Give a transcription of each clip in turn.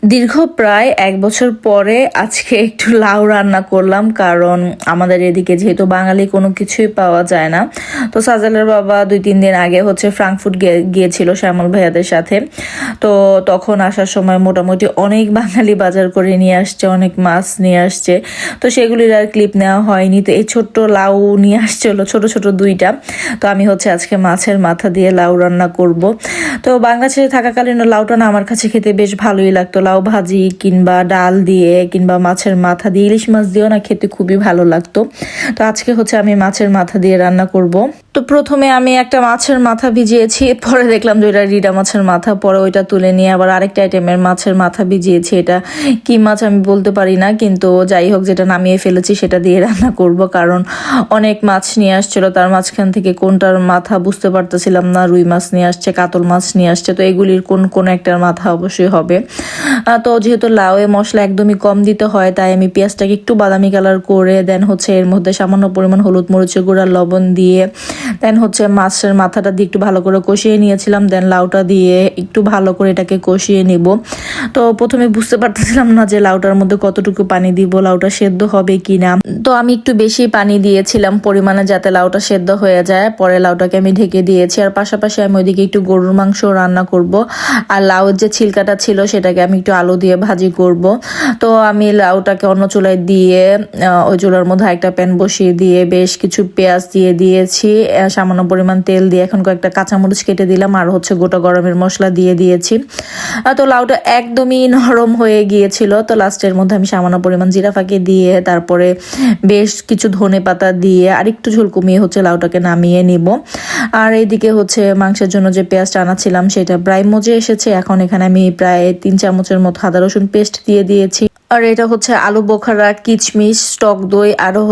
দীর্ঘ প্রায় 1 বছর পরে আজকে একটু লাউ রান্না করলাম, কারণ আমাদের এদিকে যেহেতু বাঙালি কোনো কিছুই পাওয়া যায় না। তো সাজেলের বাবা 2-3 দিন আগে ফ্রাঙ্কফুর্ট গিয়েছিল শ্যামল ভাইয়াদের সাথে। তো তখন আসার সময় মোটামুটি অনেক বাঙালি বাজার করে নিয়ে আসছে, অনেক মাছ নিয়ে আসছে। তো সেগুলির আর ক্লিপ নেওয়া হয়নি। তো এই ছোট্ট লাউ নিয়ে আসছিল, ছোট ছোট 2টা। তো আমি আজকে মাছের মাথা দিয়ে লাউ রান্না করব। তো বাংলাদেশে থাকাকালীন লাউটা না আমার কাছে খেতে বেশ ভালোই লাগতো। লাউ ভাজি কিংবা ডাল দিয়ে কিংবা মাছের মাথা দিয়ে, ইলিশ মাছ দিয়েও না খেতে খুবই ভালো লাগতো। তো আজকে আমি মাছের মাথা দিয়ে রান্না করব। তো প্রথমে আমি একটা মাছের মাথা ভিজিয়েছি, পরে দেখলাম যে ওইটা রিডা মাছের মাথা, পরে ওইটা তুলে নিয়ে আবার আরেকটা আইটেমের মাছের মাথা ভিজিয়েছি। এটা কি মাছ আমি বলতে পারি না, কিন্তু যাই হোক যেটা নামিয়ে ফেলেছি সেটা দিয়ে রান্না করব, কারণ অনেক মাছ নিয়ে আসছিল, তার মাঝখান থেকে কোনটার মাথা বুঝতে পারতেছিলাম না। রুই মাছ নিয়ে আসছে, কাতল মাছ নিয়ে আসছে, তো এগুলির কোন একটার মাথা অবশ্যই হবে। তো যেহেতু লাউয়ে মশলা একদমই কম দিতে হয়, তাই আমি পেঁয়াজটাকে একটু বাদামি কালার করে দেন এর মধ্যে সামান্য পরিমাণ হলুদ মরিচের গুঁড়া লবণ দিয়ে দেন মাছের মাথাটা দিয়ে একটু ভালো করে কষিয়ে নিয়েছিলাম। দেন লাউটা দিয়ে একটু ভালো করে এটাকে কষিয়ে নিব। তো প্রথমে বুঝতে পারতেছিলাম না যে লাউটার মধ্যে কতটুকু পানি দিব, লাউটা সেদ্ধ হবে কিনা। তো আমি একটু বেশি পানি দিয়েছিলাম পরিমাণে, যাতে লাউটা সেদ্ধ হয়ে যায়। পরে লাউটাকে আমি ঢেকে দিয়েছি, আর পাশাপাশি আমি ওইদিকে একটু গরুর মাংস রান্না করব। আর লাউয়ের যে ছিলকাটা ছিল সেটাকে আমি একটু আলু দিয়ে ভাজি করব। তো আমি লাউটাকে অন্য চুলায় দিয়ে ওই চুলার মধ্যে একটা প্যান বসিয়ে দিয়ে বেশ কিছু পেঁয়াজ দিয়ে দিয়েছি, সামান্য পরিমাণ তেল দিয়ে এখন কয়েকটা কাঁচামরিচ কেটে দিলাম, আর গোটা গরমের মশলা দিয়ে দিয়েছি। তো লাউটা একদমই নরম হয়ে গিয়েছিল। তো লাস্টের মধ্যে আমি সামান্য পরিমাণ জিরা ফাঁকি দিয়ে তারপরে বেশ কিছু ধনে পাতা দিয়ে আর একটু ঝোল কমিয়ে লাউটাকে নামিয়ে নিব। আর এইদিকে মাংসের জন্য যে পেঁয়াজটা আনাছিলাম সেটা প্রায় মজে এসেছে। এখন এখানে আমি প্রায় 3 চামচের মতো আদা রসুন পেস্ট দিয়ে দিয়েছি। আর এটা আলু বোখারা, কিচমিচ, টক দই আরো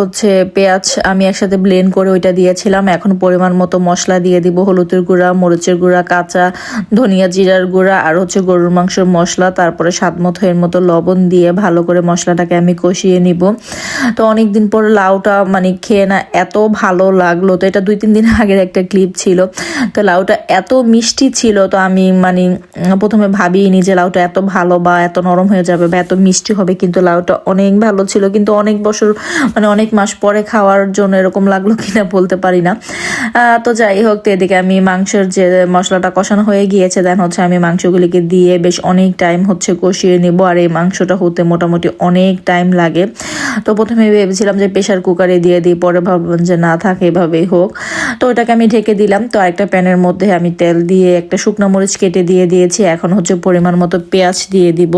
পেঁয়াজ আমি একসাথে ব্লেন্ড করে ওইটা দিয়েছিলাম। এখন পরিমাণ মতো মশলা দিয়ে দিব, হলুদের গুঁড়া, মরিচের গুঁড়া, কাঁচা ধনিয়া জিরার গুঁড়া আর গরুর মাংসের মশলা, তারপরে স্বাদ মতো এর মতো লবণ দিয়ে ভালো করে মশলাটাকে আমি কষিয়ে নিব। তো অনেকদিন পর লাউটা খেয়ে না এত ভালো লাগলো। তো এটা 2-3 দিন আগের একটা ক্লিপ ছিল। তো লাউটা এত মিষ্টি ছিল, তো আমি প্রথমে ভাবিনি যে লাউটা এত ভালো বা এত নরম হয়ে যাবে বা এত মিষ্টি হবে, কিন্তু লাউটা অনেক ভালো ছিল। কিন্তু অনেক বছর অনেক মাস পরে খাওয়ার জন্য এরকম লাগলো কিনা বলতে পারি না। তো যাই হোক, তো এদিকে আমি মাংসের যে মশলাটা কষানো হয়ে গিয়েছে, দেন আমি মাংসগুলিকে দিয়ে বেশ অনেক টাইম কষিয়ে নিব। আর এই মাংসটা হতে মোটামুটি অনেক টাইম লাগে। তো প্রথমে ভেবেছিলাম যে প্রেশার কুকারে দিয়ে দিই, পরে ভাবলাম যে না থাকে এভাবেই হোক। তো ওটাকে আমি ঢেকে দিলাম। তো আরেকটা প্যানের মধ্যে আমি তেল দিয়ে একটা শুকনো মরিচ কেটে দিয়ে দিয়েছি। এখন পরিমাণ মতো পেঁয়াজ দিয়ে দিব।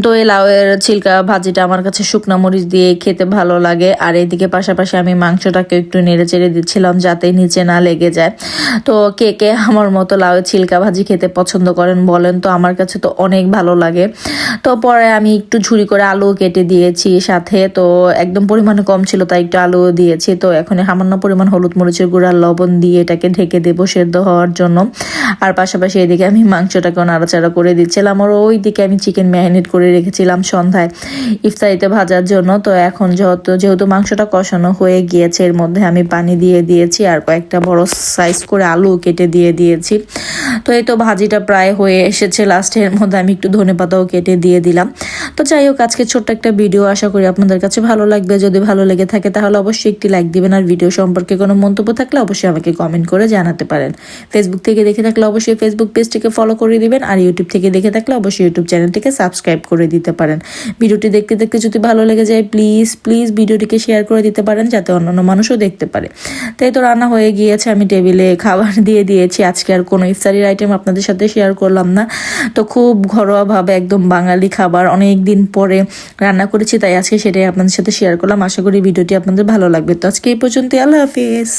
তো এই লাউয়ের ছিলকা ভাজিটা আমার কাছে শুকনা মরিচ দিয়ে খেতে ভালো লাগে। আর এদিকে পাশাপাশি আমি মাংসটাকে একটু নেড়ে চেড়ে দিচ্ছিলাম যাতে নিচে না লেগে যায়। তো কে কে আমার মতো লাউয়ের ছিলকা ভাজি খেতে পছন্দ করেন বলেন তো, আমার কাছে তো অনেক ভালো লাগে। তো পরে আমি একটু ঝুরি করে আলু কেটে দিয়েছি সাথে। তো একদম পরিমাণে কম ছিল তাই একটু আলু দিয়েছি। তো এখন সামান্য পরিমাণ হলুদ মরিচের গুঁড়া লবণ দিয়ে এটাকে ঢেকে দেবো সেদ্ধ হওয়ার জন্য। আর পাশাপাশি এদিকে আমি মাংসটাকে নাড়াচাড়া করে দিচ্ছিলাম। আর ওই দিকে আমি চিকেন ম্যারিনেট করে রেখেছিলাম সন্ধ্যায় ইফতারিতে ভাজার জন্য। তো এখন যেহেতু মাংসটা কষানো হয়ে গিয়েছে, এর মধ্যে আমি পানি দিয়ে দিয়েছি আর কয়েকটা বড় সাইজ করে আলু কেটে দিয়ে দিয়েছি। তো এই তো ভাজিটা প্রায় হয়ে এসেছে। লাস্টের মধ্যে আমি একটু ধনেপাতাও কেটে দিয়ে দিলাম। তো যাই হোক, আজকে ছোট্ট একটা ভিডিও, আশা করি আপনাদের কাছে ভালো লাগবে। যদি ভালো লেগে থাকে তাহলে অবশ্যই একটি লাইক দিবেন। আর ভিডিও সম্পর্কে কোনো মন্তব্য থাকলে অবশ্যই আমাকে কমেন্ট করে জানাতে পারেন। ফেসবুক থেকে দেখে থাকলে অবশ্যই ফেসবুক পেজটিকে ফলো করে দিবেন। আর ইউটিউব থেকে দেখে থাকলে অবশ্যই ইউটিউব চ্যানেলটিকে সাবস্ক্রাইব করে দিতে পারেন। ভিডিওটি দেখতে দেখতে যদি ভালো লেগে যায় প্লিজ ভিডিওটিকে শেয়ার করে দিতে পারেন, যাতে অন্যান্য মানুষও দেখতে পারে। তাই তো রান্না হয়ে গিয়েছে, আমি টেবিলে খাবার দিয়ে দিয়েছি। আজকে আর কোনো ইফতারির আইটেম আপনাদের সাথে শেয়ার করলাম না। তো খুব ঘরোয়াভাবে একদম বাঙালি খাবার অনেক দিন পরে রান্না করেছি, তাই আজকে সেটাই আপনাদের সাথে শেয়ার করলাম। আশা করি ভিডিওটি আপনাদের ভালো লাগবে। তো আজকে এই পর্যন্ত, আল্লাহ হাফিজ।